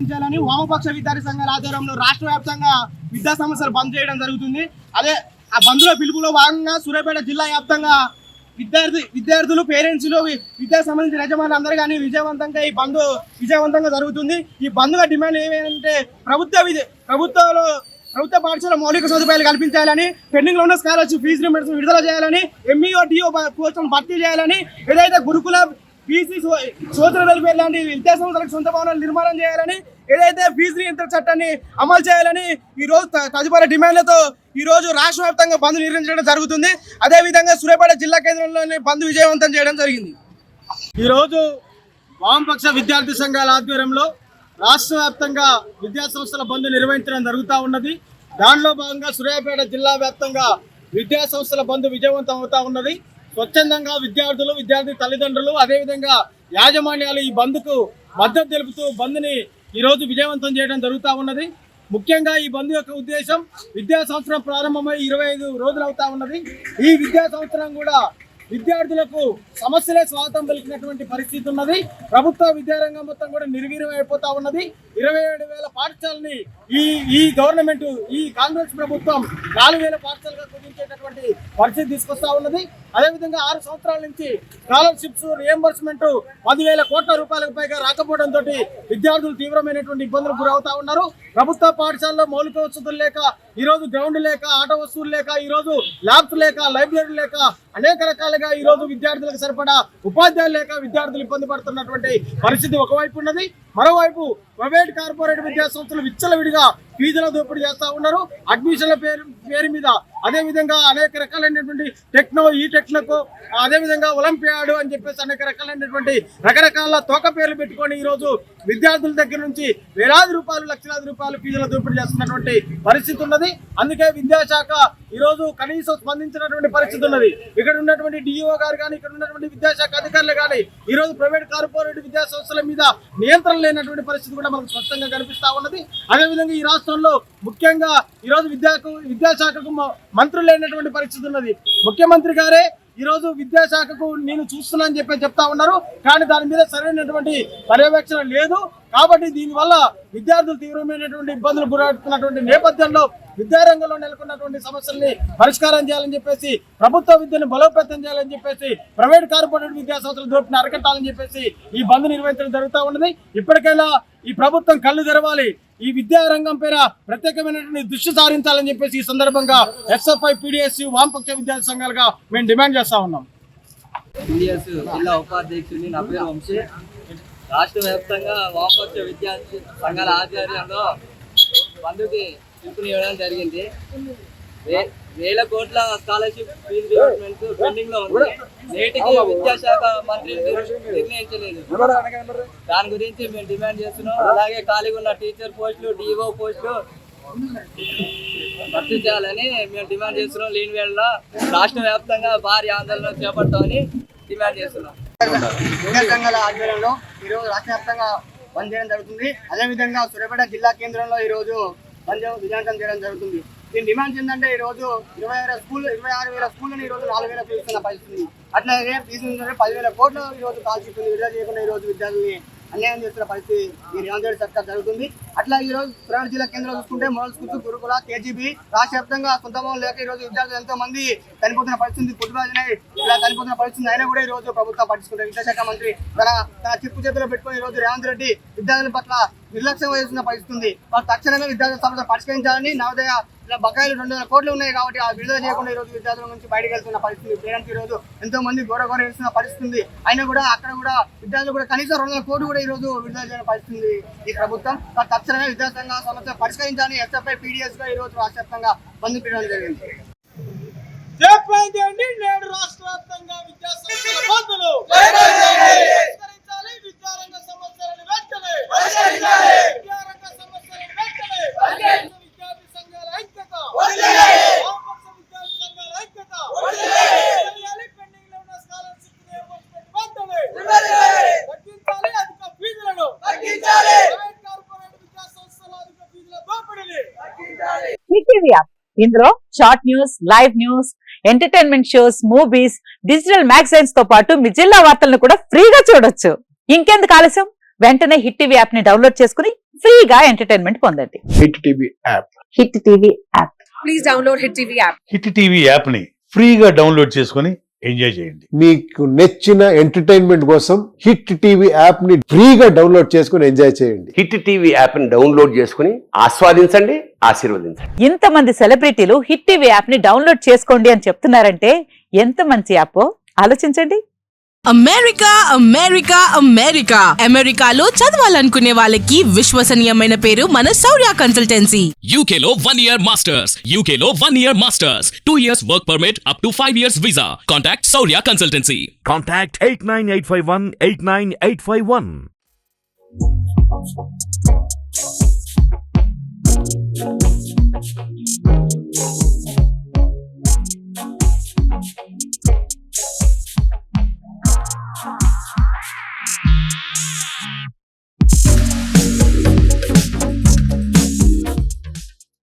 వామపక్ష విద్యార్థి సంఘాల ఆధ్వర్యంలో రాష్ట్ర వ్యాప్తంగా విద్యా సంస్థలు బంద్ చేయడం జరుగుతుంది. అదే ఆ బంద్లో పిలుపులో భాగంగా సూర్యాపేట జిల్లా వ్యాప్తంగా విద్యార్థులు పేరెంట్స్ విద్యా సంబంధించిన యజమానులు అందరూ కానీ విజయవంతంగా ఈ బంద్ విజయవంతంగా జరుగుతుంది. ఈ బంద్గా డిమాండ్ ఏమంటే ప్రభుత్వ పాఠశాల మౌలిక సదుపాయాలు కల్పించాలని, పెండింగ్ లో ఉన్న స్కాలర్షిప్ ఫీజు రీయింబర్స్మెంట్ విడుదల చేయాలని, ఎంఈఓ డిఓ పోస్టులను భర్తీ చేయాలని, ఏదైతే గురుకుల పీసీ సోషల్ వెల్ఫేర్ లాంటి విద్యా సంస్థలకు సొంత భవనాలు నిర్మాణం చేయాలని, ఏదైతే ఫీజు నియంత్రణ చట్టాన్ని అమలు చేయాలని ఈ రోజు తదుపరి డిమాండ్లతో ఈ రోజు రాష్ట్ర వ్యాప్తంగా బంద్ నిర్వహించడం జరుగుతుంది. అదేవిధంగా సూర్యాపేట జిల్లా కేంద్రంలోని బంద్ విజయవంతం చేయడం జరిగింది. ఈరోజు వామపక్ష విద్యార్థి సంఘాల ఆధ్వర్యంలో రాష్ట్ర వ్యాప్తంగా విద్యా సంస్థల బంద్ నిర్వహించడం జరుగుతూ ఉన్నది. దానిలో భాగంగా సూర్యాపేట జిల్లా వ్యాప్తంగా విద్యా సంస్థల బంద్ విజయవంతం అవుతా ఉన్నది. స్వచ్ఛందంగా విద్యార్థులు, విద్యార్థి తల్లిదండ్రులు, అదేవిధంగా యాజమాన్యాలు ఈ బంద్కు మద్దతు తెలుపుతూ బంద్ని ఈరోజు విజయవంతం చేయడం జరుగుతూ ఉన్నది. ముఖ్యంగా ఈ బంద్ యొక్క ఉద్దేశం విద్యా సంవత్సరం ప్రారంభమై 25 రోజులు అవుతా ఉన్నది. ఈ విద్యా సంవత్సరం కూడా విద్యార్థులకు సమస్యలే స్వాగతం పలికినటువంటి పరిస్థితి ఉన్నది. ప్రభుత్వ విద్యారంగం మొత్తం కూడా నిర్వీర్యం అయిపోతా ఉన్నది. 27,000 పాఠశాలని ఈ గవర్నమెంట్, ఈ కాంగ్రెస్ ప్రభుత్వం 4,000 పాఠశాలుగా కుదించేటటువంటి పరిస్థితి తీసుకొస్తా ఉన్నది. అదేవిధంగా 6 సంవత్సరాల నుంచి స్కాలర్షిప్స్ రియంబర్స్మెంట్ 10,000 కోట్ల రూపాయలకు పైగా రాకపోవడంతో విద్యార్థులు తీవ్రమైనటువంటి ఇబ్బందులకు గురవుతా ఉన్నారు. ప్రభుత్వ పాఠశాలలో మౌలిక వసతులు లేక, ఈరోజు గ్రౌండ్ లేక, ఆట వస్తువులు లేక, ఈరోజు ల్యాబ్స్ లేక, లైబ్రరీ లేక, అనేక రకాలుగా ఈరోజు విద్యార్థులకు సరిపడా ఉపాధ్యాయులు లేక విద్యార్థులు ఇబ్బంది పడుతున్నటువంటి పరిస్థితి ఒకవైపు ఉన్నది. మరోవైపు ప్రైవేట్ కార్పొరేట్ విద్యా సంస్థలు విచ్చలవిడిగా ఫీజుల దోపిడీ చేస్తా ఉన్నారు. అడ్మిషన్ల పేరు మీద, అదేవిధంగా అనేక రకాలైనటువంటి ఈ టెక్నో, అదేవిధంగా ఒలింపియాడ్ అని చెప్పేసి అనేక రకాలైనటువంటి రకరకాల తోక పేర్లు పెట్టుకొని ఈరోజు విద్యార్థుల దగ్గర నుంచి వేలాది రూపాయలు, లక్షలాది రూపాయలు ఫీజుల దోపిడీ చేస్తున్నటువంటి పరిస్థితి ఉన్నది. అందుకే విద్యాశాఖ ఈరోజు కనీసం స్పందించినటువంటి పరిస్థితి ఉన్నది. ఇక్కడ ఉన్నటువంటి డిఓ గారు కానీ, ఇక్కడ ఉన్నటువంటి విద్యాశాఖ అధికారులు కానీ ఈరోజు ప్రైవేట్ కార్పొరేట్ విద్యా సంస్థల మీద నియంత్రణ లేనటువంటి పరిస్థితి కూడా మనకు స్పష్టంగా కనిపిస్తా ఉన్నది. అదేవిధంగా ఈ రాష్ట్రంలో ముఖ్యంగా ఈరోజు విద్యాశాఖకు మంత్రులు లేనటువంటి పరిస్థితి ఉన్నది. ముఖ్యమంత్రి గారే ఈరోజు విద్యాశాఖకు నేను చూస్తున్నానని చెప్తా ఉన్నారు. కానీ దాని మీద సరైనటువంటి పర్యవేక్షణ లేదు. కాబట్టి దీనివల్ల విద్యార్థులు తీవ్రమైనటువంటి ఇబ్బందులు గురవుతున్నటువంటి నేపథ్యంలో విద్యారంగంలో నెలకొన్నటువంటి సమస్యల్ని పరిష్కారం చేయాలని చెప్పేసి, ప్రభుత్వ విద్యను బలోపేతం చేయాలని చెప్పేసి, ప్రైవేట్ కార్పొరేట్ విద్యా సంస్థల దోపిడిని అరికట్టాలని చెప్పేసి ఈ బంద్ నిర్వహించడం జరుగుతూ ఉన్నది. ఇప్పటికైనా ఈ ప్రభుత్వం కళ్ళు తెరవాలి, ఈ విద్యారంగం పేర ప్రత్యేకమైనటువంటి దృష్టి సారించాలని చెప్పేసి ఈ సందర్భంగా ఎస్ఎఫ్ఐ, పిడిఎస్, వామపక్ష విద్యార్థి సంఘాలుగా మేము డిమాండ్ చేస్తా ఉన్నాం. జిల్లా ఉపాధ్యక్షుడిని నా పేరు వంశీ. రాష్ట్ర వ్యాప్తంగా వామపక్ష విద్యార్థి సంఘాల ఆధ్వర్యంలో బంధుకి పిలుపునివ్వడం జరిగింది. వేల కోట్ల స్కాలర్షిప్ ఫీజు రియంబర్స్మెంట్ పెండింగ్ లో ఉంది. నేటికి విద్యాశాఖ మంత్రి నిర్ణయించలేదు. దాని గురించి మేము డిమాండ్ చేస్తున్నాం. అలాగే ఖాళీగా ఉన్న టీచర్ పోస్టులు, డిఓ పోస్టులు భర్తీ చేయాలని మేము డిమాండ్ చేస్తున్నాం. లేని వేళ రాష్ట్ర వ్యాప్తంగా భారీ ఆందోళన చేపడతామని డిమాండ్ చేస్తున్నాం. సంఘాల ఆధ్వర్యంలో ఈరోజు రాష్ట్ర వ్యాప్తంగా బంద్ చేయడం జరుగుతుంది. అదేవిధంగా సూర్యాపేట జిల్లా కేంద్రంలో ఈరోజు బంద్ విజయవంతం చేయడం జరుగుతుంది. దీని డిమాండ్స్ ఏంటంటే ఈరోజు 26,000 స్కూళ్ళని ఈరోజు 4,000 ఫీజున్న పరిస్థితి. అట్లాగే ఫీజు 10,000 కోట్లు ఈరోజు కాల్షిప్ విడుదల చేయకుండా ఈరోజు విద్యార్థుల్ని అన్యాయం చేస్తున్న పరిస్థితి ఈ రేవంత్ రెడ్డి సర్కార్ జరుగుతుంది. అట్లా ఈరోజు సూర్యాపేట జిల్లా కేంద్రంలో చూసుకుంటే మోడల్ స్కూల్స్, గురుకుల, కేజీబీ రాష్ట్ర వ్యాప్తంగా సొంత భవనం లేక ఈరోజు విద్యార్థులు ఎంతో మంది చనిపోతున్న పరిస్థితి, పుట్టురాజునే ఇలా చనిపోతున్న పరిస్థితి అయినా కూడా ఈరోజు ప్రభుత్వం పట్టించుకుంటారు. విద్యాశాఖ మంత్రి తన చిప్పు చేతిలో పెట్టుకుని ఈరోజు రేవంత్ రెడ్డి విద్యార్థుల పట్ల నిర్లక్ష్యం వహిస్తున్న పరిస్థితి ఉంది. వాళ్ళు తక్షణమే విద్యార్థుల సమస్యలు పరిష్కరించాలని, నవోదయ ఇలా బకాయిలు 200 కోట్లు ఉన్నాయి కాబట్టి ఆ విడుదల చేయకుండా ఈరోజు విద్యార్థుల నుంచి బయటకు వెళ్తున్న పరిస్థితి. పేరెంట్స్ ఈరోజు ఎంతో మంది ఘోర వేస్తున్న పరిస్థితి ఉంది. అయినా కూడా అక్కడ కూడా విద్యార్థులు కూడా కనీసం 200 కోట్లు కూడా ఈరోజు విడుదల చేయడం పరిస్థితి ఈ ప్రభుత్వం. తక్షణమే విద్యాసంఘ సమస్య పరిష్కరించాలని ఎస్ఎఫ్ఐ, పిడిఎస్ గా ఈరోజు రాష్ట్ర వ్యాప్తంగా బంద్ పెట్టడం జరిగింది. రాష్ట్ర వ్యాప్తంగా విద్యా సంస్థల బంద్లు విద్యారంగ సమస్యలను వెంటనే విద్యార్థి సంఘాల ఐక్యత, వామపక్ష విద్యార్థి సంఘాల ఐక్యత, పెండింగ్ లో ఉన్న స్కాలర్షిప్ రియంబర్స్మెంట్ వెంటనే తగ్గించాలి, అధిక ఫీజులను తగ్గించాలి, ప్రైవేట్ కార్పొరేట్ విద్యా సంస్థల అధిక ఫీజుల దోపిడీని తగ్గించాలి. ఇందులో short news, live news, entertainment shows, movies, digital magazines తో పాటు మీ జిల్లా వార్తలను కూడా ఫ్రీగా చూడొచ్చు. ఇంకెందుకు ఆలస్యం, వెంటనే హిట్ టీవీ యాప్ ని డౌన్లోడ్ చేసుకుని ఫ్రీగా ఎంటర్టైన్మెంట్ పొందండి. Hit TV app. Hit TV app. Please download Hit TV app. Hit TV app ని ఫ్రీగా డౌన్లోడ్ చేసుకొని ఎంజాయ్ చేయండి. మీకు నచ్చిన ఎంటర్టైన్మెంట్ కోసం హిట్ టీవీ యాప్ ని ఫ్రీగా డౌన్లోడ్ చేసుకుని ఎంజాయ్ చేయండి. హిట్ టీవీ యాప్ ని డౌన్లోడ్ చేసుకుని ఆస్వాదించండి, ఆశీర్వదించండి. ఇంతమంది సెలబ్రిటీలు హిట్ టీవీ యాప్ ని డౌన్లోడ్ చేసుకోండి అని చెప్తున్నారంటే ఎంత మంచి యాప్ ఆలోచించండి. అమెరికా అమెరికా అమెరికా అమెరికాలో చదవాలనుకునే వాళ్ళకి విశ్వసనీయమైన పేరు మన శౌర్య కన్సల్టెన్సీ. UK లో 1 year masters. UK లో 1 year masters. 2 years work permit up to 5 years visa. Contact Saurya Consultancy. Contact 89851 89851.